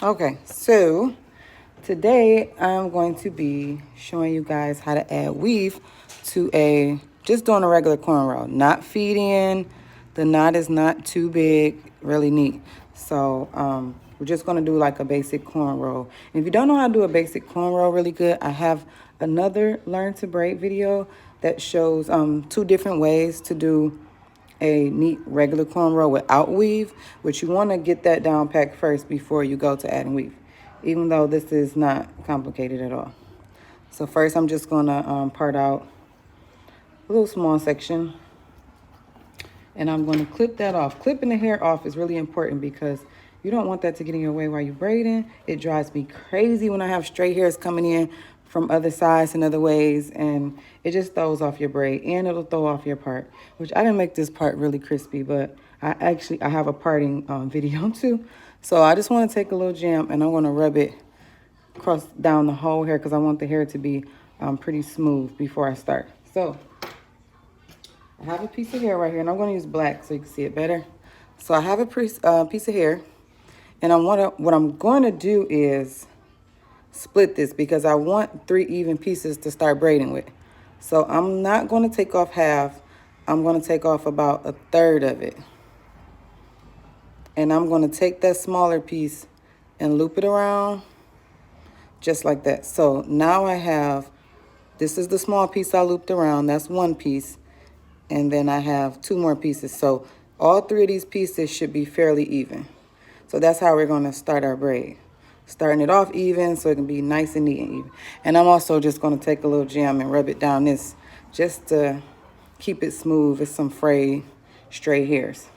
Okay, so today I'm going to be showing you guys how to add weave to just doing a regular cornrow, not feeding. The knot is not too big, really neat. So we're just gonna do like a basic cornrow. And if you don't know how to do a basic cornrow really good, I have another learn to braid video that shows 2 different ways to do a neat regular cornrow without weave, but you want to get that down packed first before you go to adding weave, even though this is not complicated at all. So first I'm just going to part out a little small section, and I'm going to clip that off. Clipping the hair off is really important because you don't want that to get in your way while you're braiding. It drives me crazy when I have straight hairs coming in from other sides and other ways, and it just throws off your braid, and it'll throw off your part, which I didn't make this part really crispy, but I have a parting video too. So I just want to take a little jam and I'm going to rub it across down the whole hair because I want the hair to be pretty smooth before I start. So I have a piece of hair right here, and I'm going to use black so you can see it better. So I have a piece of hair, and what I'm going to do is split this because I want 3 even pieces to start braiding with. So I'm not going to take off half. I'm going to take off about 1/3 of it. And I'm going to take that smaller piece and loop it around just like that. So now this is the small piece I looped around. That's 1 piece. And then I have 2 more pieces. So all 3 of these pieces should be fairly even. So that's how we're going to start our braid. Starting it off even so it can be nice and neat and even. And I'm also just going to take a little jam and rub it down this just to keep it smooth with some frayed stray hairs.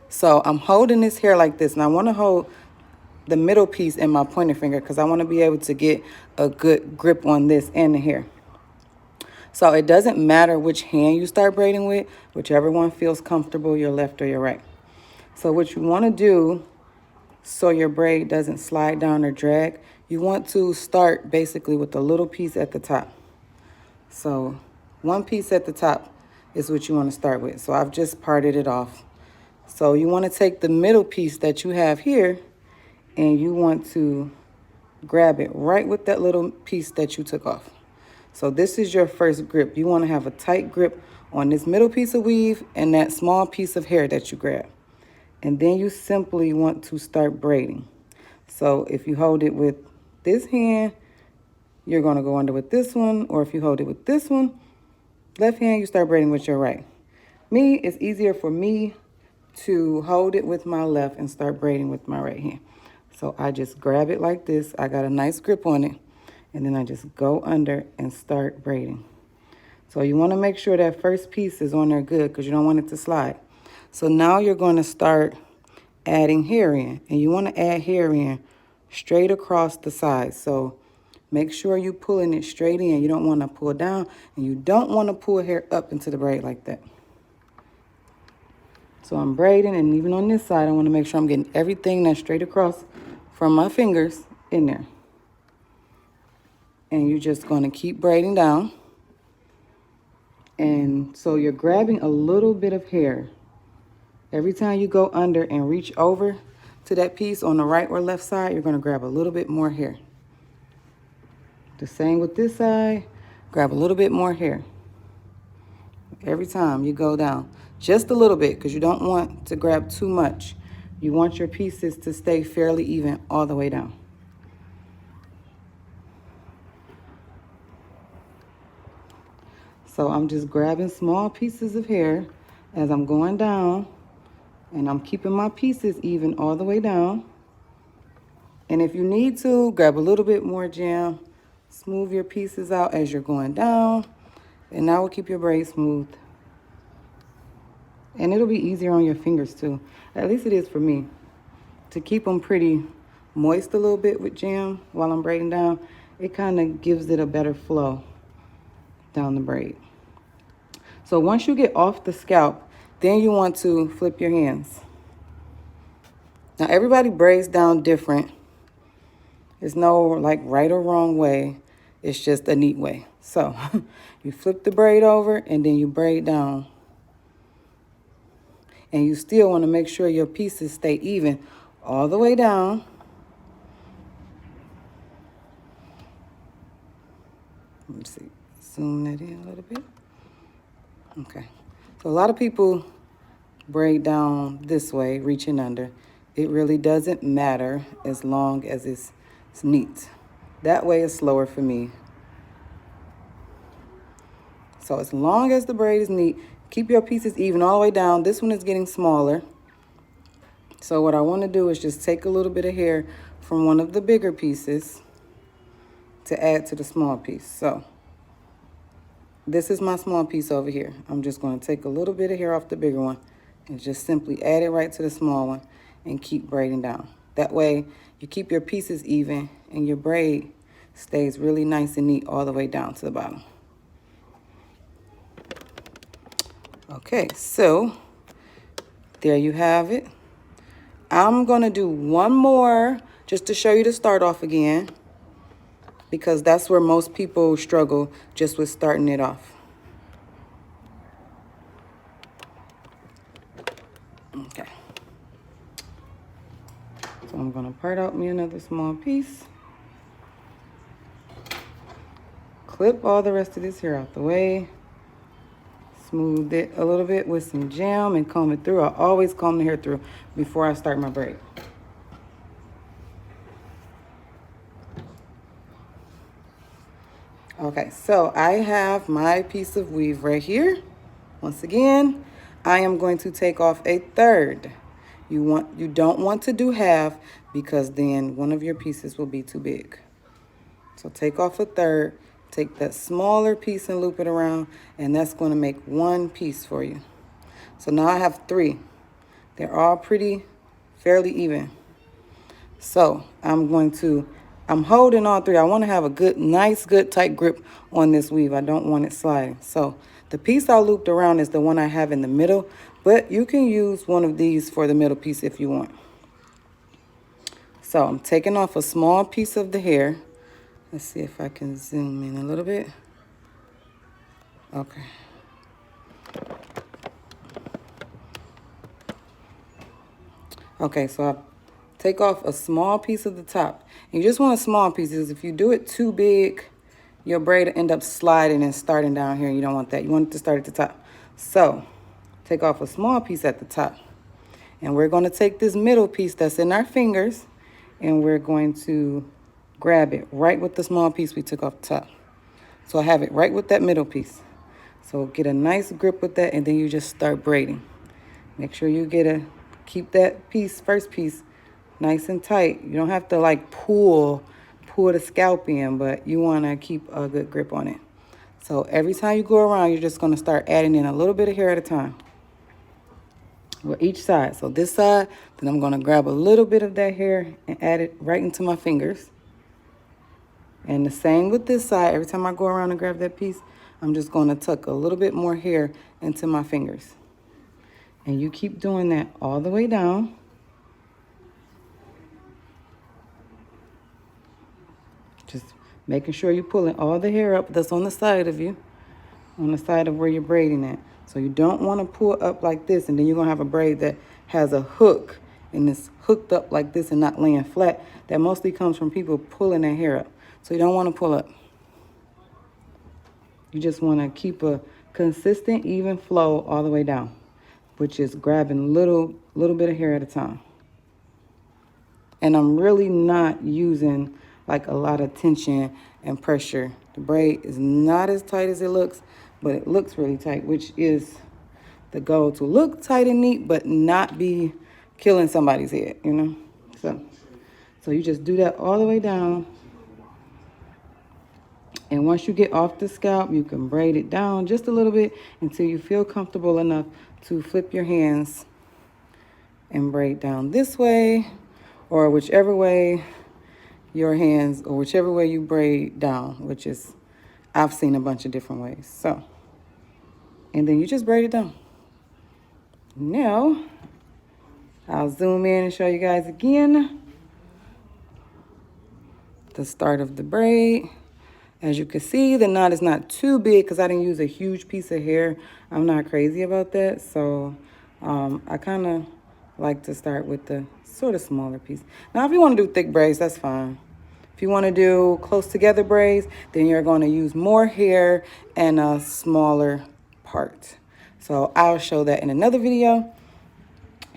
So I'm holding this hair like this, and I want to hold the middle piece in my pointer finger because I want to be able to get a good grip on this and the hair. So it doesn't matter which hand you start braiding with, whichever one feels comfortable, your left or your right. So what you want to do so your braid doesn't slide down or drag, you want to start basically with a little piece at the top. So 1 piece at the top is what you want to start with. So I've just parted it off. So you want to take the middle piece that you have here and you want to grab it right with that little piece that you took off. So this is your first grip. You want to have a tight grip on this middle piece of weave and that small piece of hair that you grab. And then you simply want to start braiding. So if you hold it with this hand, you're going to go under with this one. Or if you hold it with this one, left hand, you start braiding with your right. It's easier for me to hold it with my left and start braiding with my right hand. So I just grab it like this. I got a nice grip on it. And then I just go under and start braiding. So you want to make sure that first piece is on there good because you don't want it to slide. So now you're going to start adding hair in. And you want to add hair in straight across the sides. So make sure you're pulling it straight in. You don't want to pull down. And you don't want to pull hair up into the braid like that. So I'm braiding, and even on this side, I want to make sure I'm getting everything that's straight across from my fingers in there. And you're just going to keep braiding down. And so you're grabbing a little bit of hair. Every time you go under and reach over to that piece on the right or left side, you're going to grab a little bit more hair. The same with this side, grab a little bit more hair. Every time you go down, just a little bit, because you don't want to grab too much. You want your pieces to stay fairly even all the way down. So I'm just grabbing small pieces of hair as I'm going down, and I'm keeping my pieces even all the way down. And if you need to, grab a little bit more jam, smooth your pieces out as you're going down, and that will keep your braid smooth. And it'll be easier on your fingers too. At least it is for me. To keep them pretty moist a little bit with jam while I'm braiding down, it kind of gives it a better flow down the braid. So once you get off the scalp, then you want to flip your hands. Now everybody braids down different. There's no like right or wrong way. It's just a neat way. So you flip the braid over and then you braid down. And you still want to make sure your pieces stay even all the way down. Let me see, zoom that in a little bit. Okay, so a lot of people braid down this way, reaching under. It really doesn't matter as long as it's neat. That way is slower for me. So as long as the braid is neat, keep your pieces even all the way down. This one is getting smaller. So what I want to do is just take a little bit of hair from one of the bigger pieces to add to the small piece. So this is my small piece over here. I'm just going to take a little bit of hair off the bigger one and just simply add it right to the small one and keep braiding down. That way you keep your pieces even and your braid stays really nice and neat all the way down to the bottom. Okay, so there you have it. I'm going to do one more just to show you the start off again, because that's where most people struggle, just with starting it off. Okay. So I'm going to part out me another small piece. Clip all the rest of this hair out the way. Smooth it a little bit with some jam and comb it through. I always comb the hair through before I start my braid. Okay, so I have my piece of weave right here. Once again, I am going to take off a third. You don't want to do half, because then one of your pieces will be too big. So take off a third. Take that smaller piece and loop it around, and that's going to make one piece for you. So now I have 3. They're all fairly even. So I'm holding all 3. I want to have a good tight grip on this weave. I don't want it sliding. So the piece I looped around is the one I have in the middle, but you can use one of these for the middle piece if you want. So I'm taking off a small piece of the hair. Let's see if I can zoom in a little bit. Okay. Okay, so I take off a small piece of the top. And you just want a small piece, because if you do it too big, your braid will end up sliding and starting down here. You don't want that. You want it to start at the top. So take off a small piece at the top. And we're going to take this middle piece that's in our fingers, and we're going to grab it right with the small piece we took off the top. So I have it right with that middle piece. So get a nice grip with that, and then you just start braiding. Make sure you keep that first piece nice and tight. You don't have to like pull the scalp in, but you want to keep a good grip on it. So every time you go around, you're just going to start adding in a little bit of hair at a time. With each side. So this side, then I'm going to grab a little bit of that hair and add it right into my fingers. And the same with this side. Every time I go around and grab that piece, I'm just going to tuck a little bit more hair into my fingers. And you keep doing that all the way down. Just making sure you're pulling all the hair up that's on the side of you, on the side of where you're braiding at. So you don't want to pull up like this, and then you're going to have a braid that has a hook and it's hooked up like this and not laying flat. That mostly comes from people pulling their hair up. So you don't want to pull up. You just want to keep a consistent, even flow all the way down, which is grabbing little bit of hair at a time. And I'm really not using like a lot of tension and pressure. The braid is not as tight as it looks, but it looks really tight, which is the goal, to look tight and neat, but not be killing somebody's head, you know? So you just do that all the way down. And once you get off the scalp, you can braid it down just a little bit until you feel comfortable enough to flip your hands and braid down this way, or whichever way your hands, or whichever way you braid down, which is, I've seen a bunch of different ways. So, and then you just braid it down. Now, I'll zoom in and show you guys again the start of the braid. As you can see, the knot is not too big because I didn't use a huge piece of hair. I'm not crazy about that. So I kind of like to start with the sort of smaller piece. Now, if you want to do thick braids, that's fine. If you want to do close together braids, then you're going to use more hair and a smaller part. So I'll show that in another video.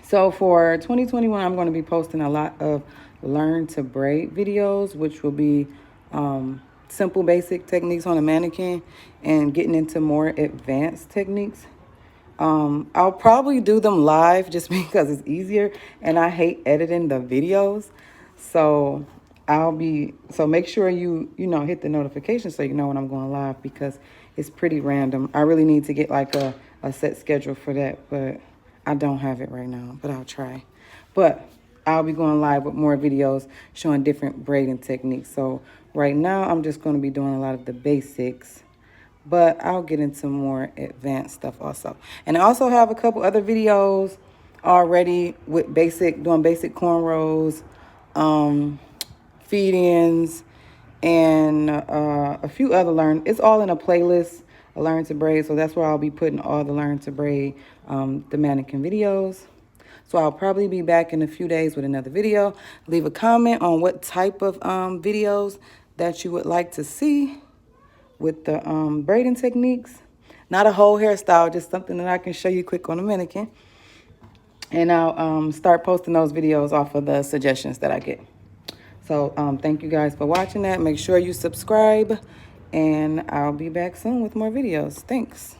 So for 2021, I'm going to be posting a lot of learn to braid videos, which will be simple basic techniques on a mannequin and getting into more advanced techniques. I'll probably do them live just because it's easier and I hate editing the videos. So so make sure you hit the notification so you know when I'm going live, because it's pretty random. I really need to get like a set schedule for that, but I don't have it right now, but I'll try. But I'll be going live with more videos showing different braiding techniques. So right now I'm just going to be doing a lot of the basics, but I'll get into more advanced stuff also. And I also have a couple other videos already with doing basic cornrows, feed-ins, and a few other it's all in a playlist, a learn to braid. So that's where I'll be putting all the learn to braid, the mannequin videos. So I'll probably be back in a few days with another video. Leave a comment on what type of videos that you would like to see with the braiding techniques. Not a whole hairstyle, just something that I can show you quick on a mannequin. And I'll start posting those videos off of the suggestions that I get. So thank you guys for watching that. Make sure you subscribe, and I'll be back soon with more videos. Thanks.